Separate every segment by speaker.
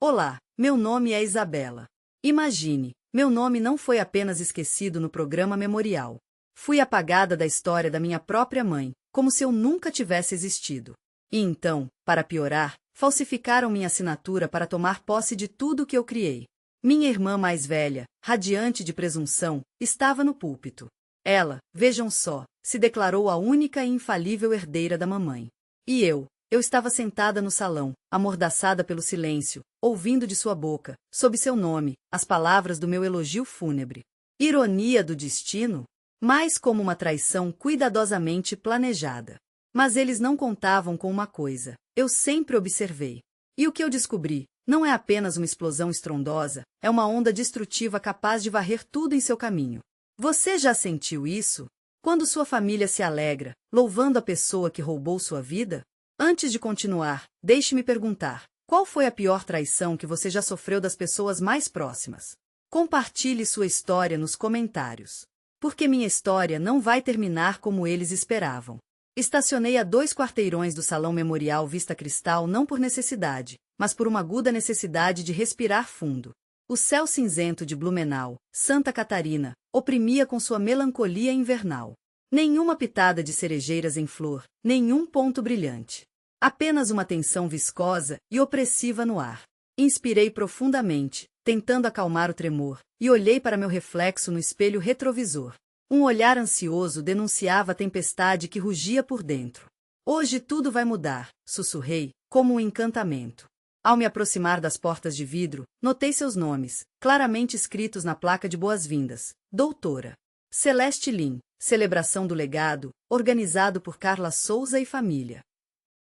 Speaker 1: Olá, meu nome é Isabela. Imagine, meu nome não foi apenas esquecido no programa memorial. Fui apagada da história da minha própria mãe, como se eu nunca tivesse existido. E então, para piorar, falsificaram minha assinatura para tomar posse de tudo o que eu criei. Minha irmã mais velha, radiante de presunção, estava no púlpito. Ela, vejam só, se declarou a única e infalível herdeira da mamãe. E eu estava sentada no salão, amordaçada pelo silêncio, ouvindo de sua boca, sob seu nome, as palavras do meu elogio fúnebre. Ironia do destino? Mais como uma traição cuidadosamente planejada. Mas eles não contavam com uma coisa, eu sempre observei. E o que eu descobri, não é apenas uma explosão estrondosa, é uma onda destrutiva capaz de varrer tudo em seu caminho. Você já sentiu isso? Quando sua família se alegra, louvando a pessoa que roubou sua vida? Antes de continuar, deixe-me perguntar, qual foi a pior traição que você já sofreu das pessoas mais próximas? Compartilhe sua história nos comentários. Porque minha história não vai terminar como eles esperavam. Estacionei a 2 quarteirões do Salão Memorial Vista Cristal não por necessidade, mas por uma aguda necessidade de respirar fundo. O céu cinzento de Blumenau, Santa Catarina, oprimia com sua melancolia invernal. Nenhuma pitada de cerejeiras em flor, nenhum ponto brilhante. Apenas uma tensão viscosa e opressiva no ar. Inspirei profundamente, tentando acalmar o tremor, e olhei para meu reflexo no espelho retrovisor. Um olhar ansioso denunciava a tempestade que rugia por dentro. Hoje tudo vai mudar, sussurrei, como um encantamento. Ao me aproximar das portas de vidro, notei seus nomes, claramente escritos na placa de boas-vindas. Doutora Celeste Lin, celebração do legado, organizado por Carla Souza e família.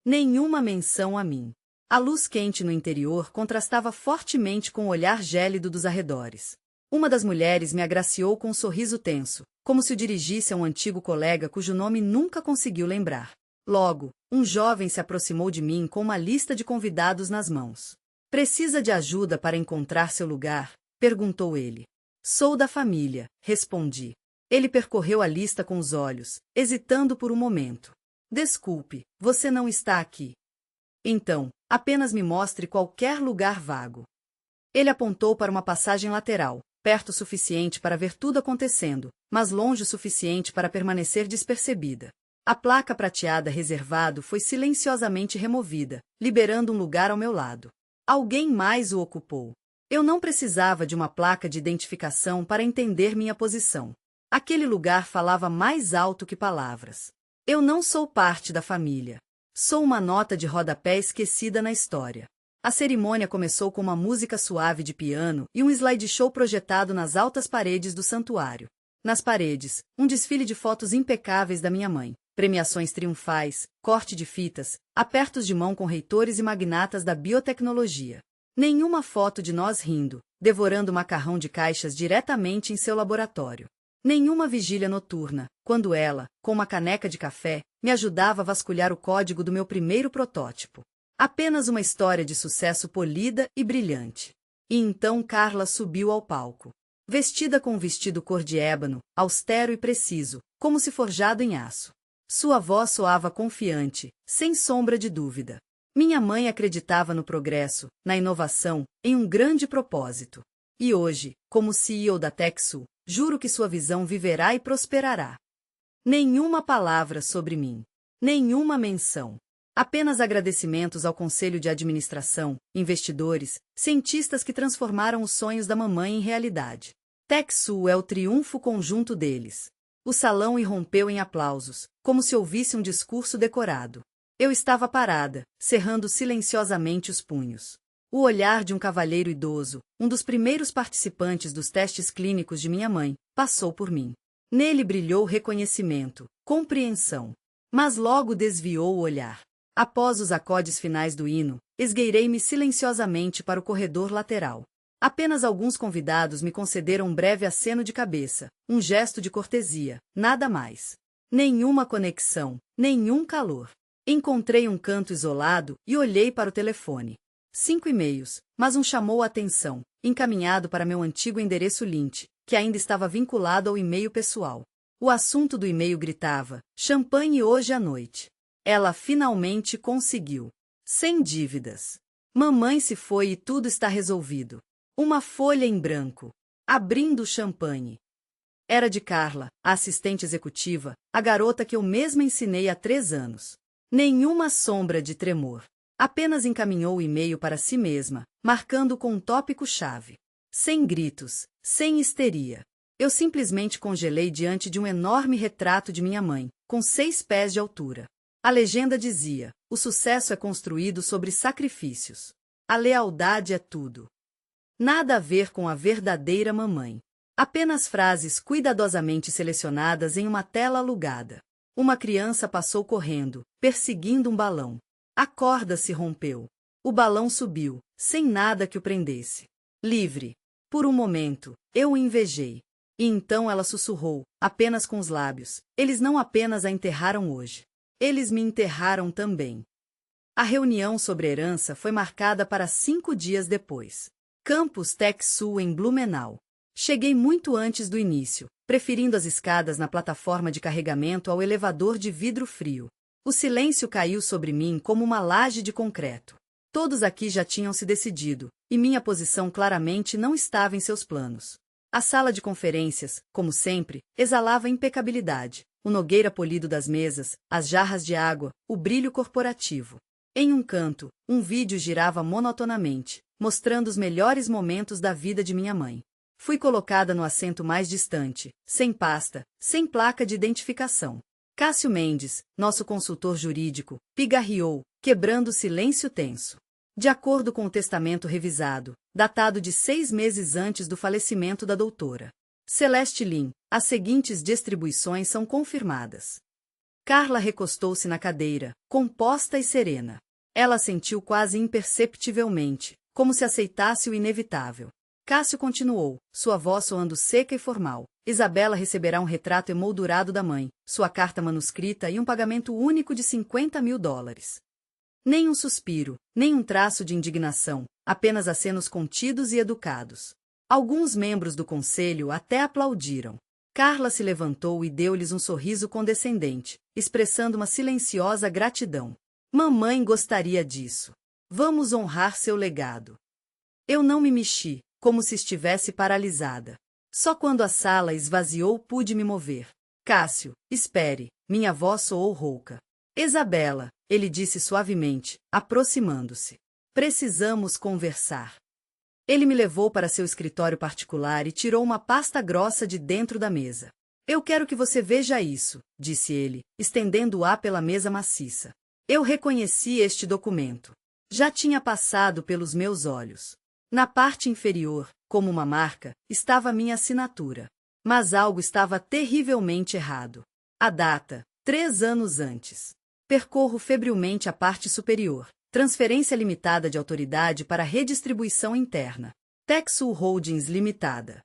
Speaker 1: Nenhuma menção a mim. A luz quente no interior contrastava fortemente com o olhar gélido dos arredores. Uma das mulheres me agraciou com um sorriso tenso, como se o dirigisse a um antigo colega cujo nome nunca conseguiu lembrar. Logo, um jovem se aproximou de mim com uma lista de convidados nas mãos. Precisa de ajuda para encontrar seu lugar? Perguntou ele. Sou da família, respondi. Ele percorreu a lista com os olhos, hesitando por um momento. Desculpe, você não está aqui. Então, apenas me mostre qualquer lugar vago. Ele apontou para uma passagem lateral, perto o suficiente para ver tudo acontecendo, mas longe o suficiente para permanecer despercebida. A placa prateada reservado foi silenciosamente removida, liberando um lugar ao meu lado. Alguém mais o ocupou. Eu não precisava de uma placa de identificação para entender minha posição. Aquele lugar falava mais alto que palavras. Eu não sou parte da família. Sou uma nota de rodapé esquecida na história. A cerimônia começou com uma música suave de piano e um slideshow projetado nas altas paredes do santuário. Nas paredes, um desfile de fotos impecáveis da minha mãe, premiações triunfais, corte de fitas, apertos de mão com reitores e magnatas da biotecnologia. Nenhuma foto de nós rindo, devorando macarrão de caixas diretamente em seu laboratório. Nenhuma vigília noturna, quando ela, com uma caneca de café, me ajudava a vasculhar o código do meu primeiro protótipo. Apenas uma história de sucesso polida e brilhante. E então Carla subiu ao palco. Vestida com um vestido cor de ébano, austero e preciso, como se forjado em aço. Sua voz soava confiante, sem sombra de dúvida. Minha mãe acreditava no progresso, na inovação, em um grande propósito. E hoje, como CEO da TechSoup, juro que sua visão viverá e prosperará. Nenhuma palavra sobre mim. Nenhuma menção. Apenas agradecimentos ao conselho de administração, investidores, cientistas que transformaram os sonhos da mamãe em realidade. TechSoup é o triunfo conjunto deles. O salão irrompeu em aplausos, como se ouvisse um discurso decorado. Eu estava parada, cerrando silenciosamente os punhos. O olhar de um cavalheiro idoso, um dos primeiros participantes dos testes clínicos de minha mãe, passou por mim. Nele brilhou reconhecimento, compreensão. Mas logo desviou o olhar. Após os acordes finais do hino, esgueirei-me silenciosamente para o corredor lateral. Apenas alguns convidados me concederam um breve aceno de cabeça, um gesto de cortesia, nada mais. Nenhuma conexão, nenhum calor. Encontrei um canto isolado e olhei para o telefone. 5 e-mails, mas um chamou a atenção, encaminhado para meu antigo endereço Lint, que ainda estava vinculado ao e-mail pessoal. O assunto do e-mail gritava: champanhe hoje à noite. Ela finalmente conseguiu. Sem dívidas. Mamãe se foi e tudo está resolvido. Uma folha em branco. Abrindo o champanhe. Era de Carla, a assistente executiva, a garota que eu mesma ensinei há 3 anos. Nenhuma sombra de tremor. Apenas encaminhou o e-mail para si mesma, marcando com um tópico-chave. Sem gritos, sem histeria. Eu simplesmente congelei diante de um enorme retrato de minha mãe, com 6 pés de altura. A legenda dizia: o sucesso é construído sobre sacrifícios. A lealdade é tudo. Nada a ver com a verdadeira mamãe. Apenas frases cuidadosamente selecionadas em uma tela alugada. Uma criança passou correndo, perseguindo um balão. A corda se rompeu. O balão subiu, sem nada que o prendesse. Livre. Por um momento, eu o invejei. E então ela sussurrou, apenas com os lábios: eles não apenas a enterraram hoje. Eles me enterraram também. A reunião sobre herança foi marcada para 5 dias depois. Campus Tech Sul em Blumenau. Cheguei muito antes do início, preferindo as escadas na plataforma de carregamento ao elevador de vidro frio. O silêncio caiu sobre mim como uma laje de concreto. Todos aqui já tinham se decidido, e minha posição claramente não estava em seus planos. A sala de conferências, como sempre, exalava impecabilidade, o nogueira polido das mesas, as jarras de água, o brilho corporativo. Em um canto, um vídeo girava monotonamente, mostrando os melhores momentos da vida de minha mãe. Fui colocada no assento mais distante, sem pasta, sem placa de identificação. Cássio Mendes, nosso consultor jurídico, pigarreou, quebrando o silêncio tenso. De acordo com o testamento revisado, datado de 6 meses antes do falecimento da doutora Celeste Lin, as seguintes distribuições são confirmadas. Carla recostou-se na cadeira, composta e serena. Ela sentiu quase imperceptivelmente, como se aceitasse o inevitável. Cássio continuou, sua voz soando seca e formal. Isabela receberá um retrato emoldurado da mãe, sua carta manuscrita e um pagamento único de $50.000. Nem um suspiro, nem um traço de indignação, apenas acenos contidos e educados. Alguns membros do conselho até aplaudiram. Carla se levantou e deu-lhes um sorriso condescendente, expressando uma silenciosa gratidão. Mamãe gostaria disso. Vamos honrar seu legado. Eu não me mexi, como se estivesse paralisada. Só quando a sala esvaziou pude me mover. Cássio, espere, minha voz soou rouca. Isabela, ele disse suavemente, aproximando-se. Precisamos conversar. Ele me levou para seu escritório particular e tirou uma pasta grossa de dentro da mesa. Eu quero que você veja isso, disse ele, estendendo-a pela mesa maciça. Eu reconheci este documento. Já tinha passado pelos meus olhos. Na parte inferior, como uma marca, estava minha assinatura. Mas algo estava terrivelmente errado. A data, 3 anos antes. Percorro febrilmente a parte superior. Transferência limitada de autoridade para redistribuição interna. TechSul Holdings Limitada.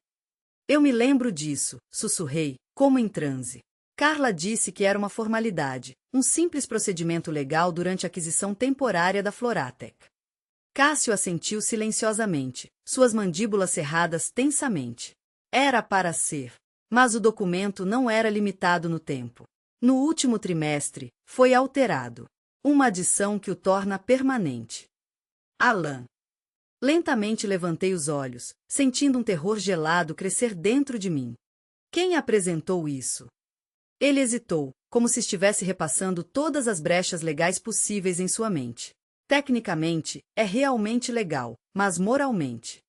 Speaker 1: Eu me lembro disso, sussurrei, como em transe. Carla disse que era uma formalidade, um simples procedimento legal durante a aquisição temporária da Floratec. Cássio assentiu silenciosamente, suas mandíbulas cerradas tensamente. Era para ser. Mas o documento não era limitado no tempo. No último trimestre, foi alterado. Uma adição que o torna permanente. Alan. Lentamente levantei os olhos, sentindo um terror gelado crescer dentro de mim. Quem apresentou isso? Ele hesitou, como se estivesse repassando todas as brechas legais possíveis em sua mente. Tecnicamente, é realmente legal, mas moralmente.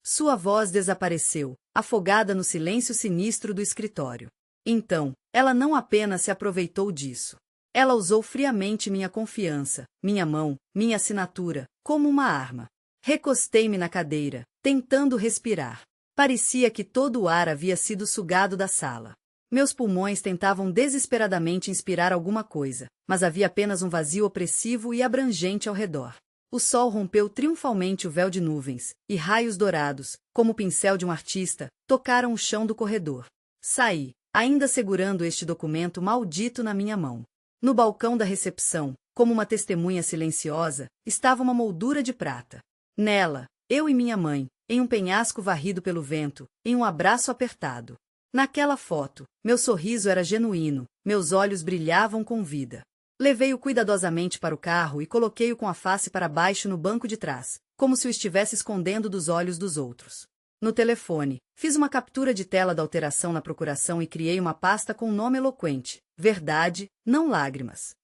Speaker 1: Sua voz desapareceu, afogada no silêncio sinistro do escritório. Então, ela não apenas se aproveitou disso. Ela usou friamente minha confiança, minha mão, minha assinatura, como uma arma. Recostei-me na cadeira, tentando respirar. Parecia que todo o ar havia sido sugado da sala. Meus pulmões tentavam desesperadamente inspirar alguma coisa, mas havia apenas um vazio opressivo e abrangente ao redor. O sol rompeu triunfalmente o véu de nuvens, e raios dourados, como o pincel de um artista, tocaram o chão do corredor. Saí, ainda segurando este documento maldito na minha mão. No balcão da recepção, como uma testemunha silenciosa, estava uma moldura de prata. Nela, eu e minha mãe, em um penhasco varrido pelo vento, em um abraço apertado. Naquela foto, meu sorriso era genuíno, meus olhos brilhavam com vida. Levei-o cuidadosamente para o carro e coloquei-o com a face para baixo no banco de trás, como se o estivesse escondendo dos olhos dos outros. No telefone, fiz uma captura de tela da alteração na procuração e criei uma pasta com um nome eloquente: verdade, não lágrimas.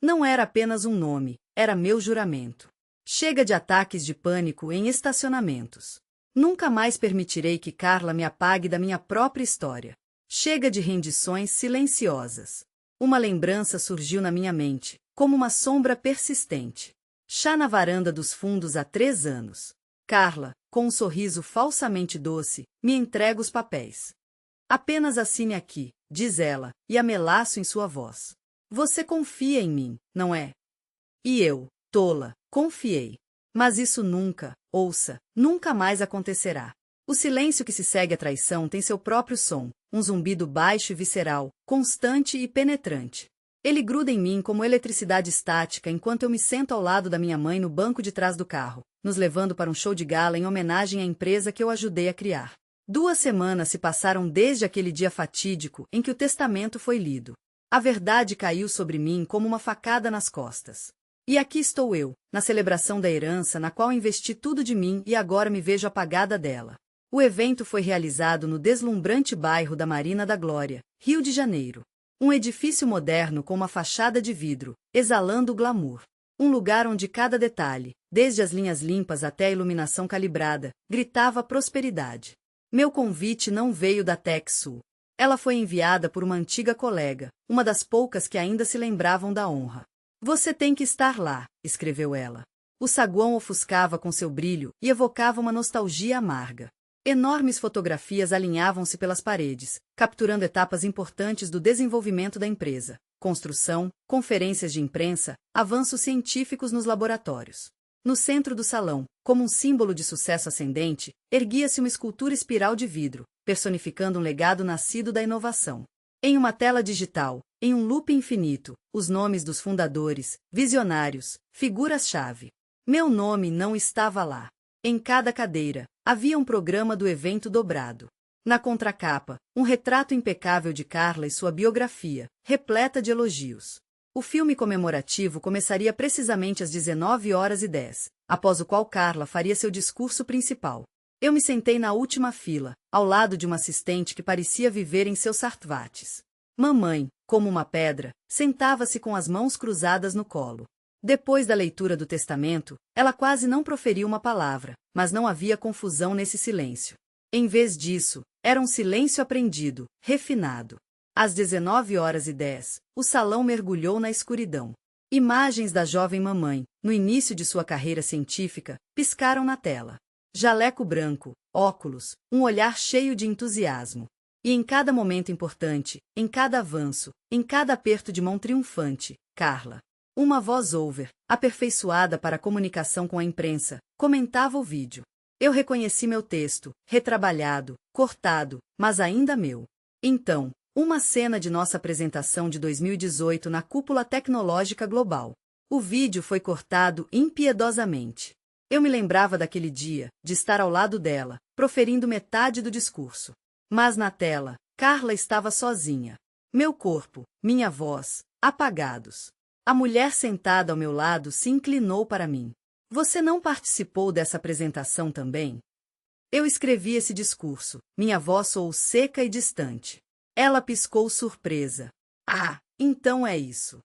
Speaker 1: Não era apenas um nome, era meu juramento. Chega de ataques de pânico em estacionamentos. Nunca mais permitirei que Carla me apague da minha própria história. Chega de rendições silenciosas. Uma lembrança surgiu na minha mente, como uma sombra persistente. Chá na varanda dos fundos há 3 anos. Carla, com um sorriso falsamente doce, me entrega os papéis. Apenas assine aqui, diz ela, e amelaço em sua voz. Você confia em mim, não é? E eu, tola, confiei. Mas isso nunca, ouça, nunca mais acontecerá. O silêncio que se segue à traição tem seu próprio som, um zumbido baixo e visceral, constante e penetrante. Ele gruda em mim como eletricidade estática enquanto eu me sento ao lado da minha mãe no banco de trás do carro, nos levando para um show de gala em homenagem à empresa que eu ajudei a criar. 2 semanas se passaram desde aquele dia fatídico em que o testamento foi lido. A verdade caiu sobre mim como uma facada nas costas. E aqui estou eu, na celebração da herança na qual investi tudo de mim e agora me vejo apagada dela. O evento foi realizado no deslumbrante bairro da Marina da Glória, Rio de Janeiro. Um edifício moderno com uma fachada de vidro, exalando o glamour. Um lugar onde cada detalhe, desde as linhas limpas até a iluminação calibrada, gritava prosperidade. Meu convite não veio da TechSoup. Ela foi enviada por uma antiga colega, uma das poucas que ainda se lembravam da honra. Você tem que estar lá, escreveu ela. O saguão ofuscava com seu brilho e evocava uma nostalgia amarga. Enormes fotografias alinhavam-se pelas paredes, capturando etapas importantes do desenvolvimento da empresa: construção, conferências de imprensa, avanços científicos nos laboratórios. No centro do salão, como um símbolo de sucesso ascendente, erguia-se uma escultura espiral de vidro, personificando um legado nascido da inovação. Em uma tela digital, em um loop infinito, os nomes dos fundadores, visionários, figuras-chave. Meu nome não estava lá. Em cada cadeira, havia um programa do evento dobrado. Na contracapa, um retrato impecável de Carla e sua biografia, repleta de elogios. O filme comemorativo começaria precisamente às 19h10, após o qual Carla faria seu discurso principal. Eu me sentei na última fila, ao lado de uma assistente que parecia viver em seus sartvates. Mamãe, como uma pedra, sentava-se com as mãos cruzadas no colo. Depois da leitura do testamento, ela quase não proferiu uma palavra, mas não havia confusão nesse silêncio. Em vez disso, era um silêncio aprendido, refinado. Às 19h10, o salão mergulhou na escuridão. Imagens da jovem mamãe, no início de sua carreira científica, piscaram na tela. Jaleco branco, óculos, um olhar cheio de entusiasmo. E em cada momento importante, em cada avanço, em cada aperto de mão triunfante, Carla. Uma voz-over, aperfeiçoada para a comunicação com a imprensa, comentava o vídeo. Eu reconheci meu texto, retrabalhado, cortado, mas ainda meu. Então, uma cena de nossa apresentação de 2018 na Cúpula Tecnológica Global. O vídeo foi cortado impiedosamente. Eu me lembrava daquele dia, de estar ao lado dela, proferindo metade do discurso. Mas na tela, Carla estava sozinha. Meu corpo, minha voz, apagados. A mulher sentada ao meu lado se inclinou para mim. Você não participou dessa apresentação também? Eu escrevi esse discurso, minha voz soou seca e distante. Ela piscou surpresa. Ah, então é isso.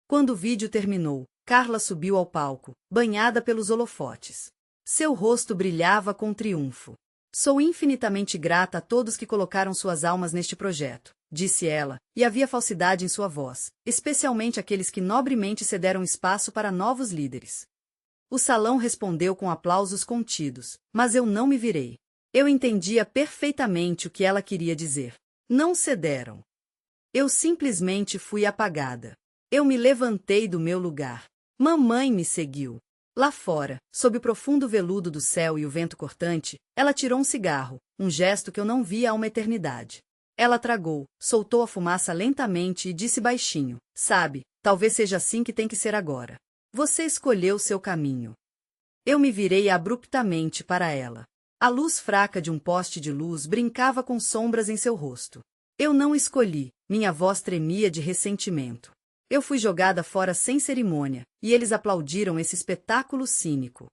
Speaker 1: Quando o vídeo terminou, Carla subiu ao palco, banhada pelos holofotes. Seu rosto brilhava com triunfo. Sou infinitamente grata a todos que colocaram suas almas neste projeto, disse ela, e havia falsidade em sua voz, especialmente aqueles que nobremente cederam espaço para novos líderes. O salão respondeu com aplausos contidos, mas eu não me virei. Eu entendia perfeitamente o que ela queria dizer. Não cederam. Eu simplesmente fui apagada. Eu me levantei do meu lugar. Mamãe me seguiu. Lá fora, sob o profundo veludo do céu e o vento cortante, ela tirou um cigarro, um gesto que eu não via há uma eternidade. Ela tragou, soltou a fumaça lentamente e disse baixinho: sabe, talvez seja assim que tem que ser agora. Você escolheu seu caminho. Eu me virei abruptamente para ela. A luz fraca de um poste de luz brincava com sombras em seu rosto. Eu não escolhi, minha voz tremia de ressentimento. Eu fui jogada fora sem cerimônia, e eles aplaudiram esse espetáculo cínico.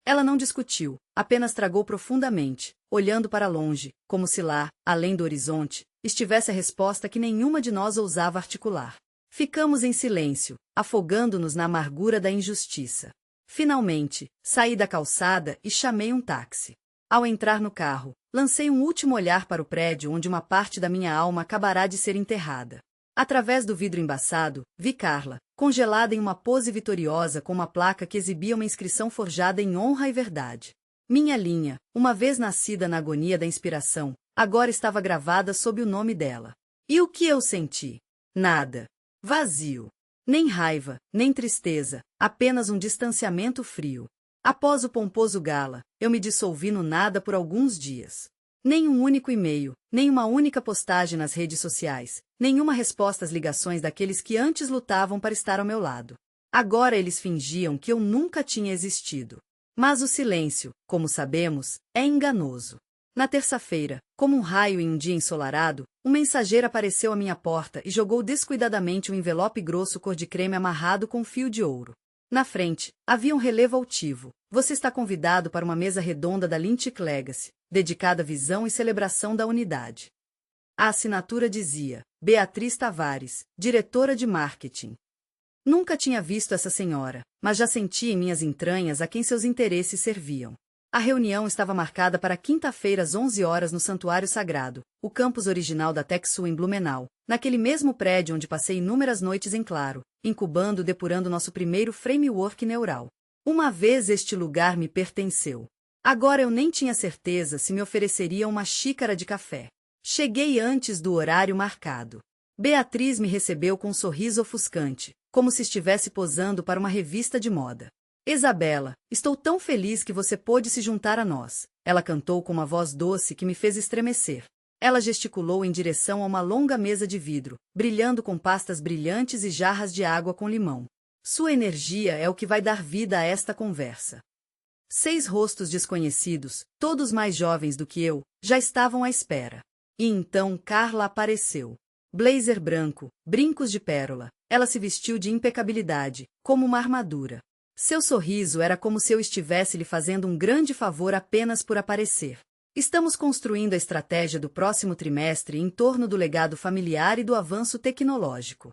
Speaker 1: Ela não discutiu, apenas tragou profundamente, olhando para longe, como se lá, além do horizonte, estivesse a resposta que nenhuma de nós ousava articular. Ficamos em silêncio, afogando-nos na amargura da injustiça. Finalmente, saí da calçada e chamei um táxi. Ao entrar no carro, lancei um último olhar para o prédio onde uma parte da minha alma acabará de ser enterrada. Através do vidro embaçado, vi Carla, congelada em uma pose vitoriosa com uma placa que exibia uma inscrição forjada em honra e verdade. Minha linha, uma vez nascida na agonia da inspiração, agora estava gravada sob o nome dela. E o que eu senti? Nada. Vazio. Nem raiva, nem tristeza, apenas um distanciamento frio. Após o pomposo gala, eu me dissolvi no nada por alguns dias. Nem um único e-mail, nem uma única postagem nas redes sociais, nenhuma resposta às ligações daqueles que antes lutavam para estar ao meu lado. Agora eles fingiam que eu nunca tinha existido. Mas o silêncio, como sabemos, é enganoso. Na terça-feira, como um raio em um dia ensolarado, um mensageiro apareceu à minha porta e jogou descuidadamente um envelope grosso cor de creme amarrado com fio de ouro. Na frente, havia um relevo altivo. Você está convidado para uma mesa redonda da Lintic Legacy, dedicada à visão e celebração da unidade. A assinatura dizia, Beatriz Tavares, diretora de marketing. Nunca tinha visto essa senhora, mas já sentia em minhas entranhas a quem seus interesses serviam. A reunião estava marcada para quinta-feira às 11 horas no Santuário Sagrado, o campus original da TechSouth em Blumenau, naquele mesmo prédio onde passei inúmeras noites em claro, incubando e depurando nosso primeiro framework neural. Uma vez este lugar me pertenceu. Agora eu nem tinha certeza se me ofereceriam uma xícara de café. Cheguei antes do horário marcado. Beatriz me recebeu com um sorriso ofuscante, como se estivesse posando para uma revista de moda. Isabela, estou tão feliz que você pôde se juntar a nós. Ela cantou com uma voz doce que me fez estremecer. Ela gesticulou em direção a uma longa mesa de vidro, brilhando com pastas brilhantes e jarras de água com limão. Sua energia é o que vai dar vida a esta conversa. 6 rostos desconhecidos, todos mais jovens do que eu, já estavam à espera. E então Carla apareceu. Blazer branco, brincos de pérola, ela se vestiu de impecabilidade, como uma armadura. Seu sorriso era como se eu estivesse lhe fazendo um grande favor apenas por aparecer. Estamos construindo a estratégia do próximo trimestre em torno do legado familiar e do avanço tecnológico.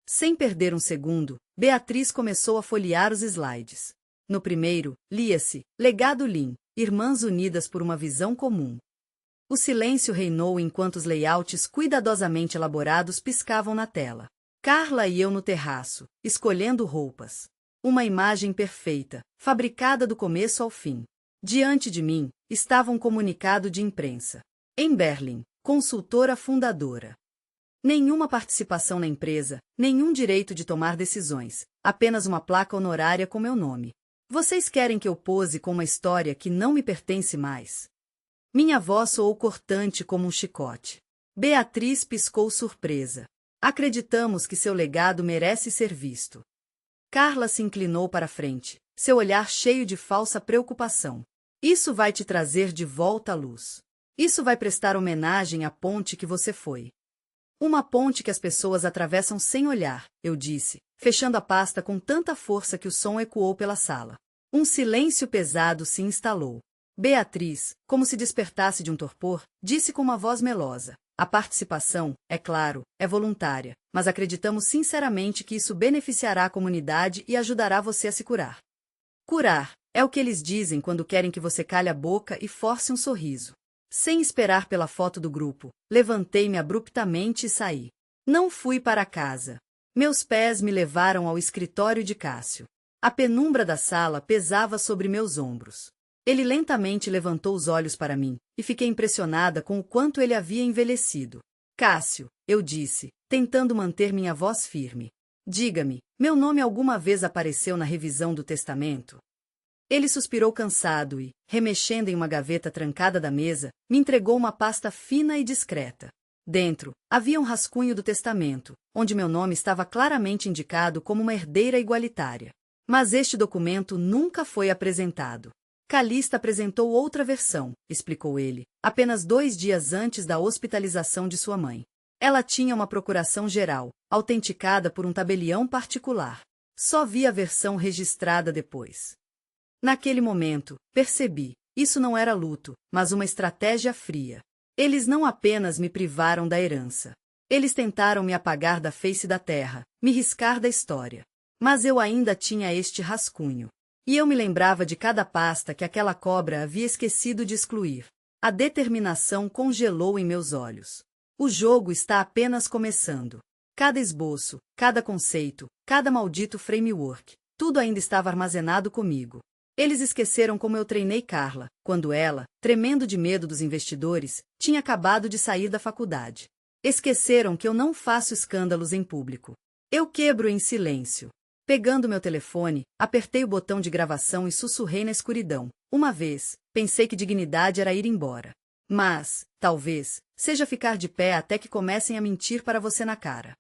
Speaker 1: Sem perder um segundo, Beatriz começou a folhear os slides. No primeiro, lia-se, Legado Lean, Irmãs Unidas por uma Visão Comum. O silêncio reinou enquanto os layouts cuidadosamente elaborados piscavam na tela. Carla e eu no terraço, escolhendo roupas. Uma imagem perfeita, fabricada do começo ao fim. Diante de mim, estava um comunicado de imprensa. Em Berlim, consultora fundadora. Nenhuma participação na empresa, nenhum direito de tomar decisões, apenas uma placa honorária com meu nome. Vocês querem que eu pose com uma história que não me pertence mais? Minha voz soou cortante como um chicote. Beatriz piscou surpresa. Acreditamos que seu legado merece ser visto. Carla se inclinou para a frente, seu olhar cheio de falsa preocupação. Isso vai te trazer de volta à luz. Isso vai prestar homenagem à ponte que você foi. Uma ponte que as pessoas atravessam sem olhar, eu disse, fechando a pasta com tanta força que o som ecoou pela sala. Um silêncio pesado se instalou. Beatriz, como se despertasse de um torpor, disse com uma voz melosa. A participação, é claro, é voluntária, mas acreditamos sinceramente que isso beneficiará a comunidade e ajudará você a se curar. Curar, é o que eles dizem quando querem que você calhe a boca e force um sorriso. Sem esperar pela foto do grupo, levantei-me abruptamente e saí. Não fui para casa. Meus pés me levaram ao escritório de Cássio. A penumbra da sala pesava sobre meus ombros. Ele lentamente levantou os olhos para mim, e fiquei impressionada com o quanto ele havia envelhecido. Cássio, eu disse, tentando manter minha voz firme. Diga-me, meu nome alguma vez apareceu na revisão do testamento? Ele suspirou cansado e, remexendo em uma gaveta trancada da mesa, me entregou uma pasta fina e discreta. Dentro, havia um rascunho do testamento, onde meu nome estava claramente indicado como uma herdeira igualitária. Mas este documento nunca foi apresentado. Calista apresentou outra versão, explicou ele, apenas 2 dias antes da hospitalização de sua mãe. Ela tinha uma procuração geral, autenticada por um tabelião particular. Só vi a versão registrada depois. Naquele momento, percebi, isso não era luto, mas uma estratégia fria. Eles não apenas me privaram da herança. Eles tentaram me apagar da face da terra, me riscar da história. Mas eu ainda tinha este rascunho. E eu me lembrava de cada pasta que aquela cobra havia esquecido de excluir. A determinação congelou em meus olhos. O jogo está apenas começando. Cada esboço, cada conceito, cada maldito framework, tudo ainda estava armazenado comigo. Eles esqueceram como eu treinei Carla, quando ela, tremendo de medo dos investidores, tinha acabado de sair da faculdade. Esqueceram que eu não faço escândalos em público. Eu quebro em silêncio. Pegando meu telefone, apertei o botão de gravação e sussurrei na escuridão. Uma vez, pensei que dignidade era ir embora. Mas, talvez, seja ficar de pé até que comecem a mentir para você na cara.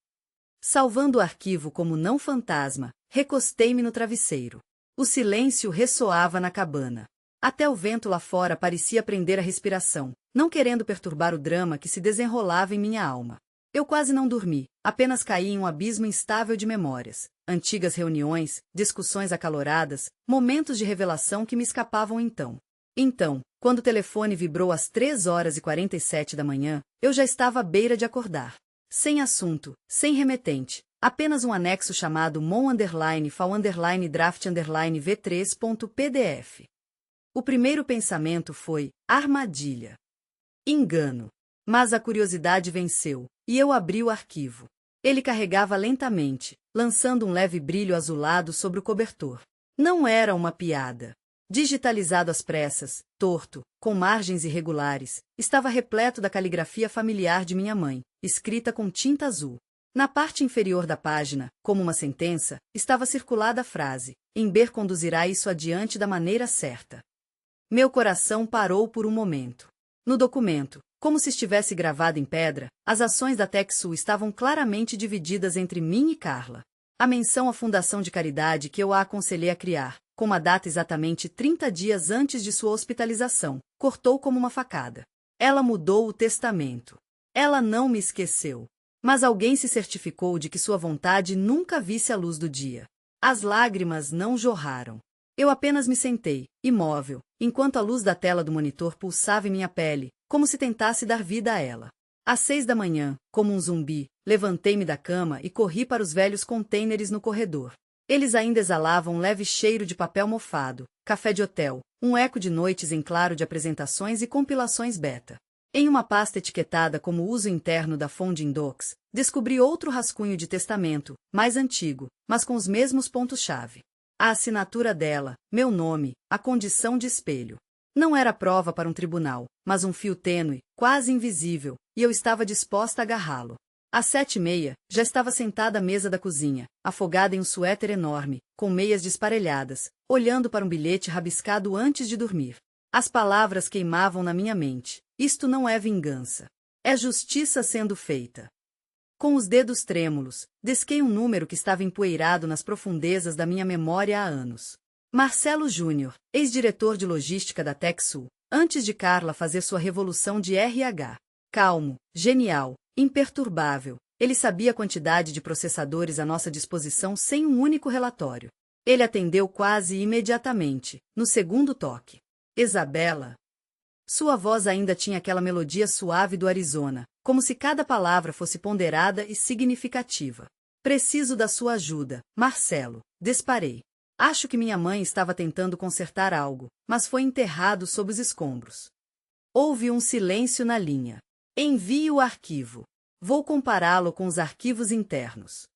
Speaker 1: Salvando o arquivo como não fantasma, recostei-me no travesseiro. O silêncio ressoava na cabana. Até o vento lá fora parecia prender a respiração, não querendo perturbar o drama que se desenrolava em minha alma. Eu quase não dormi, apenas caí em um abismo instável de memórias, antigas reuniões, discussões acaloradas, momentos de revelação que me escapavam então. Então, quando o telefone vibrou às 3h47 da manhã, eu já estava à beira de acordar. Sem assunto, sem remetente, apenas um anexo chamado mon_file_draft_v3.pdf. O primeiro pensamento foi, armadilha. Engano. Mas a curiosidade venceu, e eu abri o arquivo. Ele carregava lentamente, lançando um leve brilho azulado sobre o cobertor. Não era uma piada. Digitalizado às pressas, torto, com margens irregulares, estava repleto da caligrafia familiar de minha mãe, escrita com tinta azul. Na parte inferior da página, como uma sentença, estava circulada a frase: Ember conduzirá isso adiante da maneira certa. Meu coração parou por um momento. No documento, como se estivesse gravado em pedra, as ações da TechSoup estavam claramente divididas entre mim e Carla. A menção à fundação de caridade que eu a aconselhei a criar, com uma data exatamente 30 dias antes de sua hospitalização, cortou como uma facada. Ela mudou o testamento. Ela não me esqueceu. Mas alguém se certificou de que sua vontade nunca visse a luz do dia. As lágrimas não jorraram. Eu apenas me sentei, imóvel, enquanto a luz da tela do monitor pulsava em minha pele, como se tentasse dar vida a ela. Às 6 da manhã, como um zumbi, levantei-me da cama e corri para os velhos contêineres no corredor. Eles ainda exalavam um leve cheiro de papel mofado, café de hotel, um eco de noites em claro de apresentações e compilações beta. Em uma pasta etiquetada como uso interno da Founding Docs, descobri outro rascunho de testamento, mais antigo, mas com os mesmos pontos-chave. A assinatura dela, meu nome, a condição de espelho. Não era prova para um tribunal, mas um fio tênue, quase invisível, e eu estava disposta a agarrá-lo. Às 7h30, já estava sentada à mesa da cozinha, afogada em um suéter enorme, com meias desparelhadas, olhando para um bilhete rabiscado antes de dormir. As palavras queimavam na minha mente. Isto não é vingança. É justiça sendo feita. Com os dedos trêmulos, desquei um número que estava empoeirado nas profundezas da minha memória há anos. Marcelo Júnior, ex-diretor de logística da TechSoup, antes de Carla fazer sua revolução de RH. Calmo, genial, imperturbável, ele sabia a quantidade de processadores à nossa disposição sem um único relatório. Ele atendeu quase imediatamente, no segundo toque. Isabela. Sua voz ainda tinha aquela melodia suave do Arizona, como se cada palavra fosse ponderada e significativa. Preciso da sua ajuda, Marcelo. Disparei. Acho que minha mãe estava tentando consertar algo, mas foi enterrado sob os escombros. Houve um silêncio na linha. Envie o arquivo. Vou compará-lo com os arquivos internos.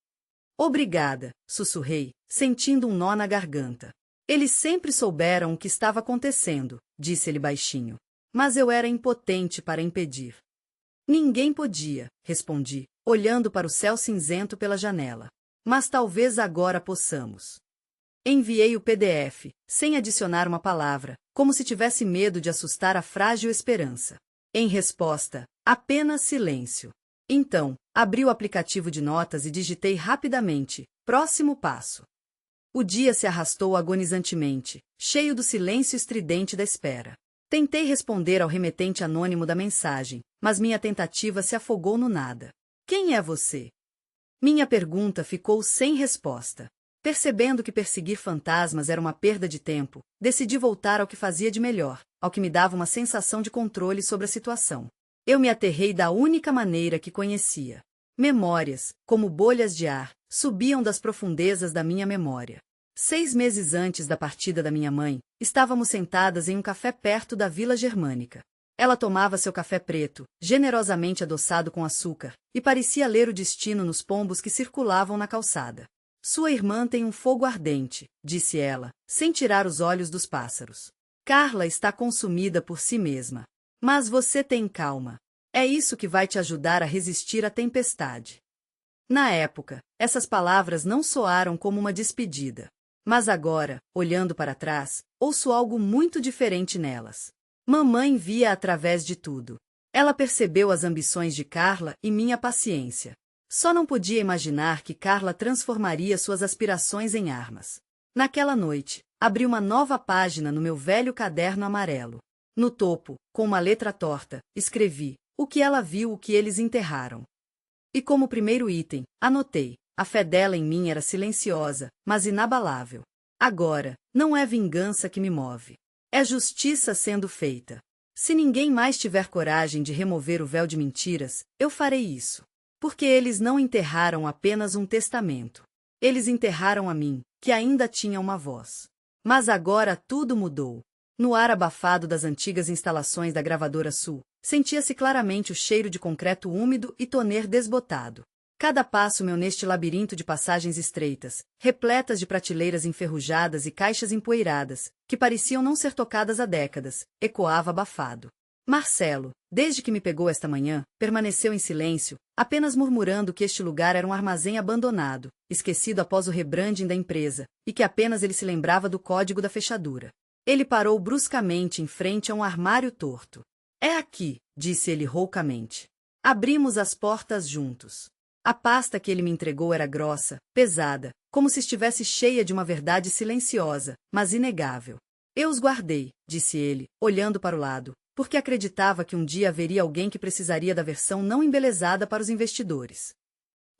Speaker 1: Obrigada, sussurrei, sentindo um nó na garganta. Eles sempre souberam o que estava acontecendo, disse ele baixinho. Mas eu era impotente para impedir. Ninguém podia, respondi, olhando para o céu cinzento pela janela. Mas talvez agora possamos. Enviei o PDF, sem adicionar uma palavra, como se tivesse medo de assustar a frágil esperança. Em resposta, apenas silêncio. Então, abri o aplicativo de notas e digitei rapidamente, próximo passo. O dia se arrastou agonizantemente, cheio do silêncio estridente da espera. Tentei responder ao remetente anônimo da mensagem, mas minha tentativa se afogou no nada. Quem é você? Minha pergunta ficou sem resposta. Percebendo que perseguir fantasmas era uma perda de tempo, decidi voltar ao que fazia de melhor, ao que me dava uma sensação de controle sobre a situação. Eu me aterrei da única maneira que conhecia. Memórias, como bolhas de ar, subiam das profundezas da minha memória. 6 meses antes da partida da minha mãe, estávamos sentadas em um café perto da Vila Germânica. Ela tomava seu café preto, generosamente adoçado com açúcar, e parecia ler o destino nos pombos que circulavam na calçada. Sua irmã tem um fogo ardente, disse ela, sem tirar os olhos dos pássaros. Carla está consumida por si mesma. Mas você tem calma. É isso que vai te ajudar a resistir à tempestade. Na época, essas palavras não soaram como uma despedida. Mas agora, olhando para trás, ouço algo muito diferente nelas. Mamãe via através de tudo. Ela percebeu as ambições de Carla e minha paciência. Só não podia imaginar que Carla transformaria suas aspirações em armas. Naquela noite, abri uma nova página no meu velho caderno amarelo. No topo, com uma letra torta, escrevi: o que ela viu, o que eles enterraram. E como primeiro item, anotei: a fé dela em mim era silenciosa, mas inabalável. Agora, não é vingança que me move. É justiça sendo feita. Se ninguém mais tiver coragem de remover o véu de mentiras, eu farei isso. Porque eles não enterraram apenas um testamento. Eles enterraram a mim, que ainda tinha uma voz. Mas agora tudo mudou. No ar abafado das antigas instalações da Gravadora Sul, sentia-se claramente o cheiro de concreto úmido e toner desbotado. Cada passo meu neste labirinto de passagens estreitas, repletas de prateleiras enferrujadas e caixas empoeiradas, que pareciam não ser tocadas há décadas, ecoava abafado. Marcelo, desde que me pegou esta manhã, permaneceu em silêncio, apenas murmurando que este lugar era um armazém abandonado, esquecido após o rebranding da empresa, e que apenas ele se lembrava do código da fechadura. Ele parou bruscamente em frente a um armário torto. É aqui, disse ele roucamente. Abrimos as portas juntos. A pasta que ele me entregou era grossa, pesada, como se estivesse cheia de uma verdade silenciosa, mas inegável. Eu os guardei, disse ele, olhando para o lado, porque acreditava que um dia haveria alguém que precisaria da versão não embelezada para os investidores.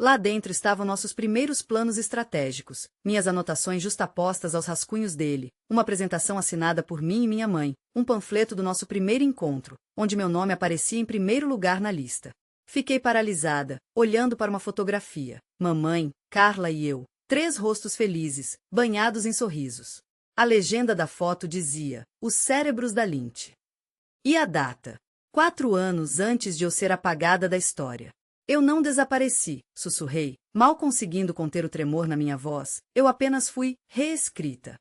Speaker 1: Lá dentro estavam nossos primeiros planos estratégicos, minhas anotações justapostas aos rascunhos dele, uma apresentação assinada por mim e minha mãe, um panfleto do nosso primeiro encontro, onde meu nome aparecia em primeiro lugar na lista. Fiquei paralisada, olhando para uma fotografia. Mamãe, Carla e eu, 3 rostos felizes, banhados em sorrisos. A legenda da foto dizia: Os cérebros da Lynch. E a data? 4 anos antes de eu ser apagada da história. Eu não desapareci, sussurrei, mal conseguindo conter o tremor na minha voz, eu apenas fui reescrita.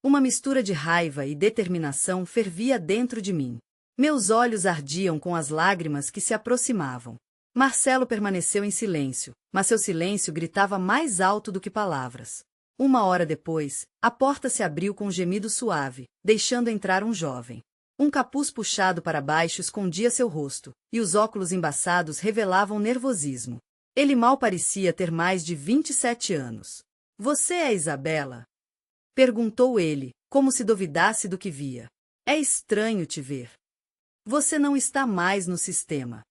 Speaker 1: Uma mistura de raiva e determinação fervia dentro de mim. Meus olhos ardiam com as lágrimas que se aproximavam. Marcelo permaneceu em silêncio, mas seu silêncio gritava mais alto do que palavras. 1 hora depois, a porta se abriu com um gemido suave, deixando entrar um jovem. Um capuz puxado para baixo escondia seu rosto, e os óculos embaçados revelavam nervosismo. Ele mal parecia ter mais de 27 anos. Você é Isabela? Perguntou ele, como se duvidasse do que via. É estranho te ver. Você não está mais no sistema.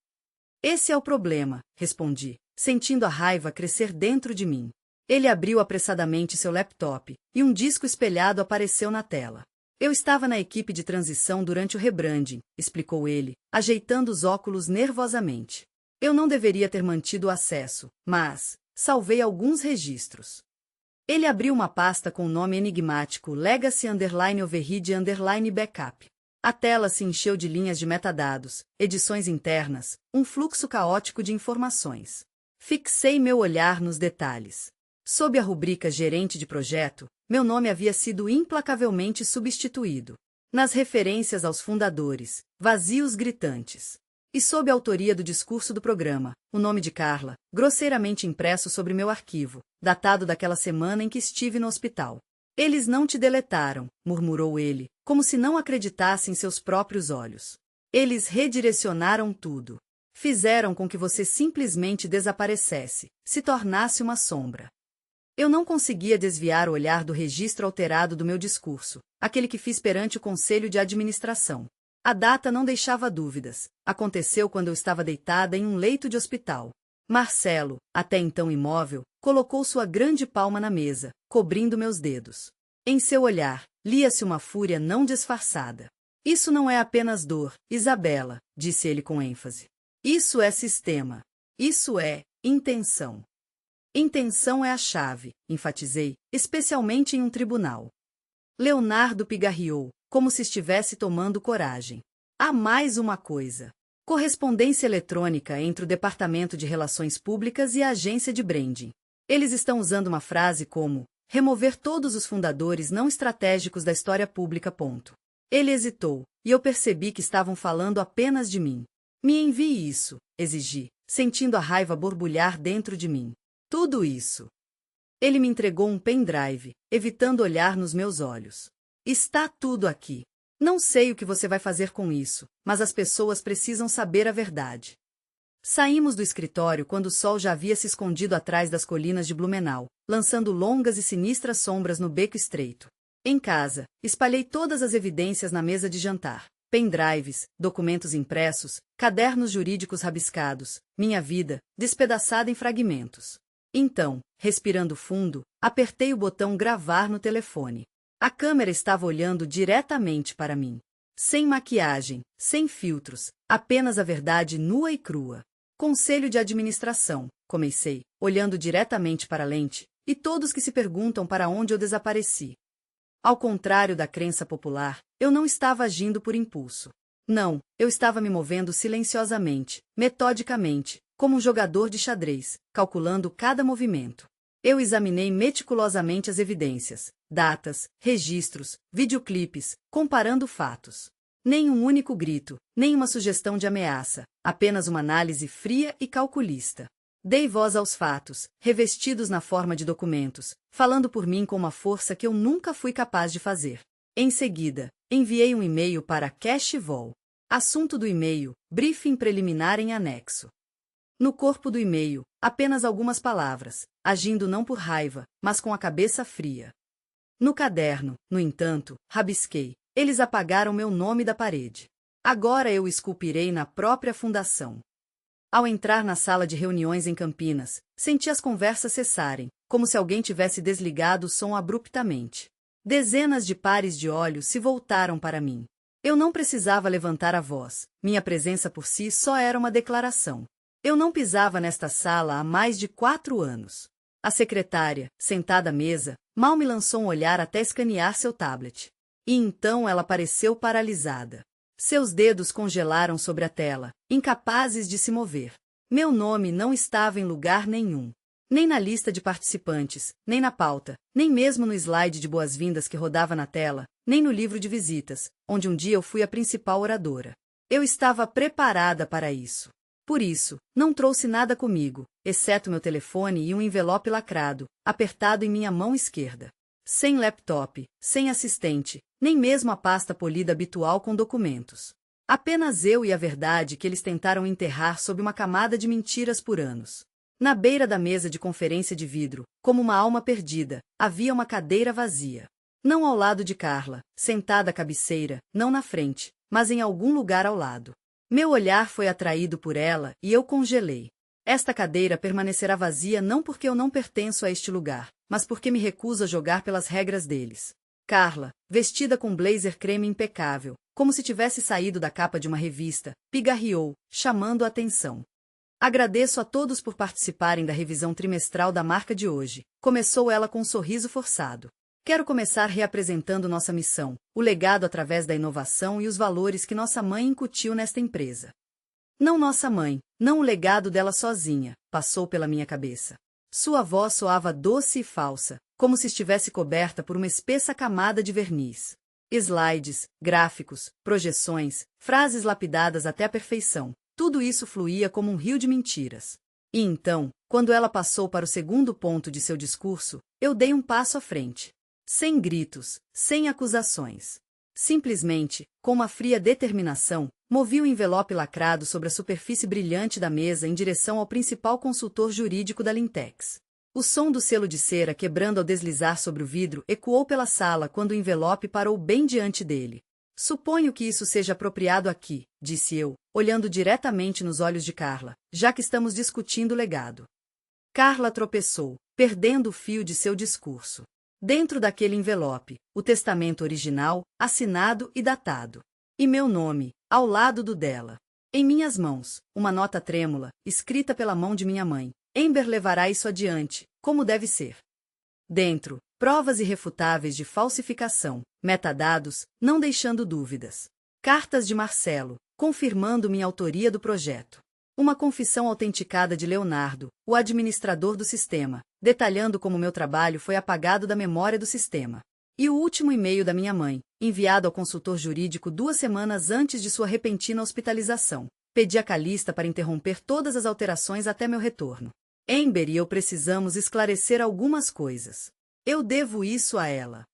Speaker 1: Esse é o problema, respondi, sentindo a raiva crescer dentro de mim. Ele abriu apressadamente seu laptop, e um disco espelhado apareceu na tela. Eu estava na equipe de transição durante o rebranding, explicou ele, ajeitando os óculos nervosamente. Eu não deveria ter mantido o acesso, mas salvei alguns registros. Ele abriu uma pasta com o nome enigmático Legacy_Overhead_Backup. A tela se encheu de linhas de metadados, edições internas, um fluxo caótico de informações. Fixei meu olhar nos detalhes. Sob a rubrica Gerente de Projeto, meu nome havia sido implacavelmente substituído. Nas referências aos fundadores, vazios gritantes. E sob a autoria do discurso do programa, o nome de Carla, grosseiramente impresso sobre meu arquivo, datado daquela semana em que estive no hospital. Eles não te deletaram, murmurou ele, como se não acreditasse em seus próprios olhos. Eles redirecionaram tudo. Fizeram com que você simplesmente desaparecesse, se tornasse uma sombra. Eu não conseguia desviar o olhar do registro alterado do meu discurso, aquele que fiz perante o Conselho de Administração. A data não deixava dúvidas. Aconteceu quando eu estava deitada em um leito de hospital. Marcelo, até então imóvel, colocou sua grande palma na mesa, cobrindo meus dedos. Em seu olhar, lia-se uma fúria não disfarçada. Isso não é apenas dor, Isabela, disse ele com ênfase. Isso é sistema. Isso é intenção. Intenção é a chave, enfatizei, especialmente em um tribunal. Leonardo pigarreou, como se estivesse tomando coragem. Há mais uma coisa. Correspondência eletrônica entre o Departamento de Relações Públicas e a agência de branding. Eles estão usando uma frase como remover todos os fundadores não estratégicos da história pública. Ele hesitou, e eu percebi que estavam falando apenas de mim. Me envie isso, exigi, sentindo a raiva borbulhar dentro de mim. Tudo isso. Ele me entregou um pendrive, evitando olhar nos meus olhos. Está tudo aqui. Não sei o que você vai fazer com isso, mas as pessoas precisam saber a verdade. Saímos do escritório quando o sol já havia se escondido atrás das colinas de Blumenau, lançando longas e sinistras sombras no beco estreito. Em casa, espalhei todas as evidências na mesa de jantar. Pendrives, documentos impressos, cadernos jurídicos rabiscados, minha vida, despedaçada em fragmentos. Então, respirando fundo, apertei o botão gravar no telefone. A câmera estava olhando diretamente para mim. Sem maquiagem, sem filtros, apenas a verdade nua e crua. Conselho de administração, comecei, olhando diretamente para a lente, e todos que se perguntam para onde eu desapareci. Ao contrário da crença popular, eu não estava agindo por impulso. Não, eu estava me movendo silenciosamente, metodicamente, como um jogador de xadrez, calculando cada movimento. Eu examinei meticulosamente as evidências, datas, registros, videoclipes, comparando fatos. Nem um único grito, nem uma sugestão de ameaça, apenas uma análise fria e calculista. Dei voz aos fatos, revestidos na forma de documentos, falando por mim com uma força que eu nunca fui capaz de fazer. Em seguida, enviei um e-mail para Cashvol. Assunto do e-mail, briefing preliminar em anexo. No corpo do e-mail, apenas algumas palavras, agindo não por raiva, mas com a cabeça fria. No caderno, no entanto, rabisquei. Eles apagaram meu nome da parede. Agora eu o esculpirei na própria fundação. Ao entrar na sala de reuniões em Campinas, senti as conversas cessarem, como se alguém tivesse desligado o som abruptamente. Dezenas de pares de olhos se voltaram para mim. Eu não precisava levantar a voz, minha presença por si só era uma declaração. Eu não pisava nesta sala há mais de 4 anos. A secretária, sentada à mesa, mal me lançou um olhar até escanear seu tablet. E então ela pareceu paralisada. Seus dedos congelaram sobre a tela, incapazes de se mover. Meu nome não estava em lugar nenhum. Nem na lista de participantes, nem na pauta, nem mesmo no slide de boas-vindas que rodava na tela, nem no livro de visitas, onde um dia eu fui a principal oradora. Eu estava preparada para isso. Por isso, não trouxe nada comigo, exceto meu telefone e um envelope lacrado, apertado em minha mão esquerda. Sem laptop, sem assistente, nem mesmo a pasta polida habitual com documentos. Apenas eu e a verdade que eles tentaram enterrar sob uma camada de mentiras por anos. Na beira da mesa de conferência de vidro, como uma alma perdida, havia uma cadeira vazia. Não ao lado de Carla, sentada à cabeceira, não na frente, mas em algum lugar ao lado. Meu olhar foi atraído por ela e eu congelei. Esta cadeira permanecerá vazia não porque eu não pertenço a este lugar, mas porque me recuso a jogar pelas regras deles. Carla, vestida com blazer creme impecável, como se tivesse saído da capa de uma revista, pigarreou, chamando a atenção. Agradeço a todos por participarem da revisão trimestral da marca de hoje, começou ela com um sorriso forçado. Quero começar reapresentando nossa missão, o legado através da inovação e os valores que nossa mãe incutiu nesta empresa. Não nossa mãe, não o legado dela sozinha, passou pela minha cabeça. Sua voz soava doce e falsa, como se estivesse coberta por uma espessa camada de verniz. Slides, gráficos, projeções, frases lapidadas até a perfeição, tudo isso fluía como um rio de mentiras. E então, quando ela passou para o segundo ponto de seu discurso, eu dei um passo à frente. Sem gritos, sem acusações. Simplesmente, com uma fria determinação, movi o envelope lacrado sobre a superfície brilhante da mesa em direção ao principal consultor jurídico da Lintex. O som do selo de cera quebrando ao deslizar sobre o vidro ecoou pela sala quando o envelope parou bem diante dele. Suponho que isso seja apropriado aqui, disse eu, olhando diretamente nos olhos de Carla, já que estamos discutindo o legado. Carla tropeçou, perdendo o fio de seu discurso. Dentro daquele envelope, o testamento original, assinado e datado. E meu nome, ao lado do dela. Em minhas mãos, uma nota trêmula, escrita pela mão de minha mãe. Amber levará isso adiante, como deve ser. Dentro, provas irrefutáveis de falsificação, metadados, não deixando dúvidas. Cartas de Marcelo, confirmando minha autoria do projeto. Uma confissão autenticada de Leonardo, o administrador do sistema, detalhando como meu trabalho foi apagado da memória do sistema. E o último e-mail da minha mãe, enviado ao consultor jurídico 2 semanas antes de sua repentina hospitalização. Pedi a Calista para interromper todas as alterações até meu retorno. Amber e eu precisamos esclarecer algumas coisas. Eu devo isso a ela.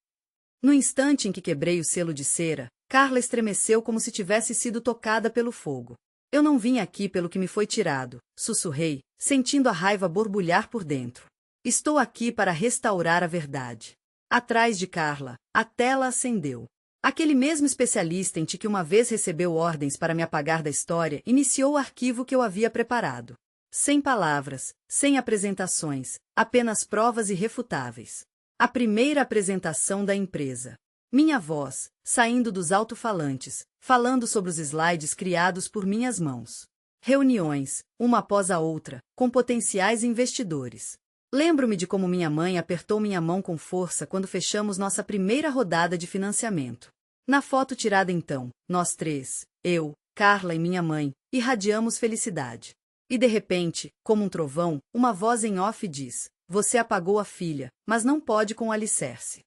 Speaker 1: No instante em que quebrei o selo de cera, Carla estremeceu como se tivesse sido tocada pelo fogo. Eu não vim aqui pelo que me foi tirado, sussurrei, sentindo a raiva borbulhar por dentro. Estou aqui para restaurar a verdade. Atrás de Carla, a tela acendeu. Aquele mesmo especialista em que uma vez recebeu ordens para me apagar da história iniciou o arquivo que eu havia preparado. Sem palavras, sem apresentações, apenas provas irrefutáveis. A primeira apresentação da empresa. Minha voz, saindo dos alto-falantes, falando sobre os slides criados por minhas mãos. Reuniões, uma após a outra, com potenciais investidores. Lembro-me de como minha mãe apertou minha mão com força quando fechamos nossa primeira rodada de financiamento. Na foto tirada então, nós três, eu, Carla e minha mãe, irradiamos felicidade. E de repente, como um trovão, uma voz em off diz: você apagou a filha, mas não pode com o alicerce.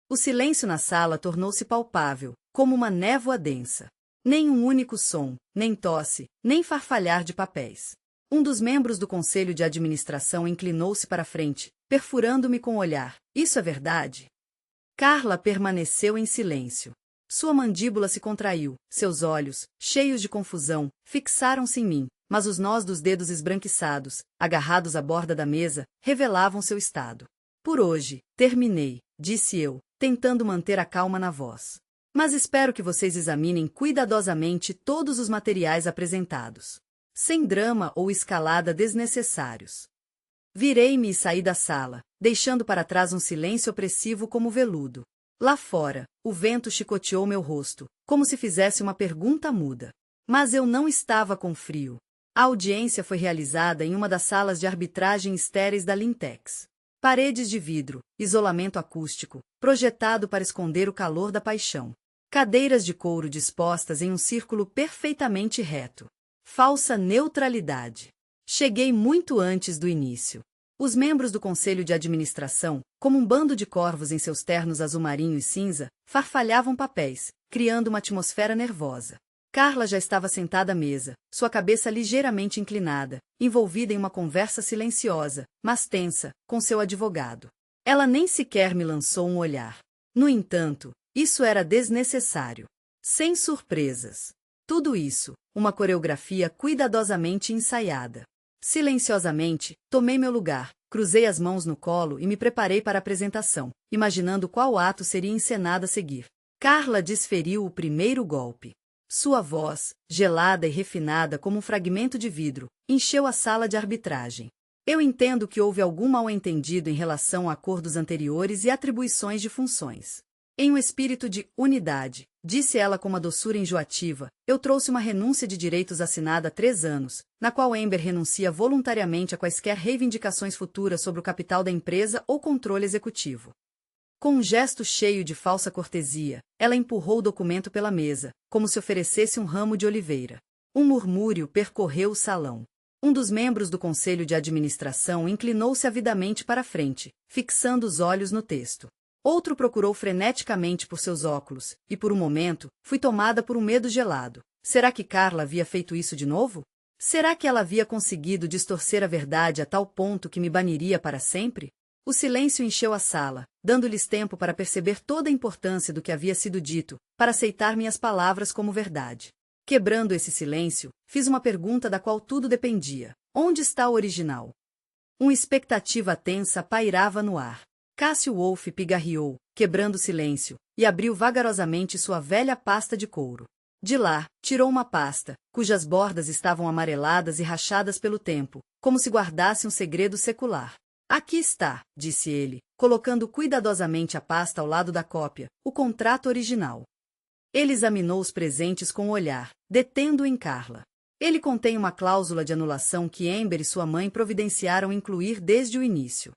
Speaker 1: O silêncio na sala tornou-se palpável, como uma névoa densa. Nem um único som, nem tosse, nem farfalhar de papéis. Um dos membros do conselho de administração inclinou-se para a frente, perfurando-me com o olhar. Isso é verdade? Carla permaneceu em silêncio. Sua mandíbula se contraiu, seus olhos, cheios de confusão, fixaram-se em mim, mas os nós dos dedos esbranquiçados, agarrados à borda da mesa, revelavam seu estado. Por hoje, terminei, disse eu, tentando manter a calma na voz. Mas espero que vocês examinem cuidadosamente todos os materiais apresentados. Sem drama ou escalada desnecessários. Virei-me e saí da sala, deixando para trás um silêncio opressivo como veludo. Lá fora, o vento chicoteou meu rosto, como se fizesse uma pergunta muda. Mas eu não estava com frio. A audiência foi realizada em uma das salas de arbitragem estéreis da Lintex. Paredes de vidro, isolamento acústico, projetado para esconder o calor da paixão. Cadeiras de couro dispostas em um círculo perfeitamente reto. Falsa neutralidade. Cheguei muito antes do início. Os membros do conselho de administração, como um bando de corvos em seus ternos azul marinho e cinza, farfalhavam papéis, criando uma atmosfera nervosa. Carla já estava sentada à mesa, sua cabeça ligeiramente inclinada, envolvida em uma conversa silenciosa, mas tensa, com seu advogado. Ela nem sequer me lançou um olhar. No entanto, isso era desnecessário. Sem surpresas. Tudo isso, uma coreografia cuidadosamente ensaiada. Silenciosamente, tomei meu lugar, cruzei as mãos no colo e me preparei para a apresentação, imaginando qual ato seria encenado a seguir. Carla desferiu o primeiro golpe. Sua voz, gelada e refinada como um fragmento de vidro, encheu a sala de arbitragem. Eu entendo que houve algum mal-entendido em relação a acordos anteriores e atribuições de funções. Em um espírito de unidade, disse ela com uma doçura enjoativa, eu trouxe uma renúncia de direitos assinada há 3 anos, na qual Amber renuncia voluntariamente a quaisquer reivindicações futuras sobre o capital da empresa ou controle executivo. Com um gesto cheio de falsa cortesia, ela empurrou o documento pela mesa, como se oferecesse um ramo de oliveira. Um murmúrio percorreu o salão. Um dos membros do conselho de administração inclinou-se avidamente para a frente, fixando os olhos no texto. Outro procurou freneticamente por seus óculos, e por um momento, fui tomada por um medo gelado. Será que Carla havia feito isso de novo? Será que ela havia conseguido distorcer a verdade a tal ponto que me baniria para sempre? O silêncio encheu a sala, dando-lhes tempo para perceber toda a importância do que havia sido dito, para aceitar minhas palavras como verdade. Quebrando esse silêncio, fiz uma pergunta da qual tudo dependia. Onde está o original? Uma expectativa tensa pairava no ar. Cássio Wolff pigarreou, quebrando o silêncio, e abriu vagarosamente sua velha pasta de couro. De lá, tirou uma pasta, cujas bordas estavam amareladas e rachadas pelo tempo, como se guardasse um segredo secular. Aqui está, disse ele, colocando cuidadosamente a pasta ao lado da cópia, o contrato original. Ele examinou os presentes com o olhar, detendo-o em Carla. Ele contém uma cláusula de anulação que Amber e sua mãe providenciaram incluir desde o início.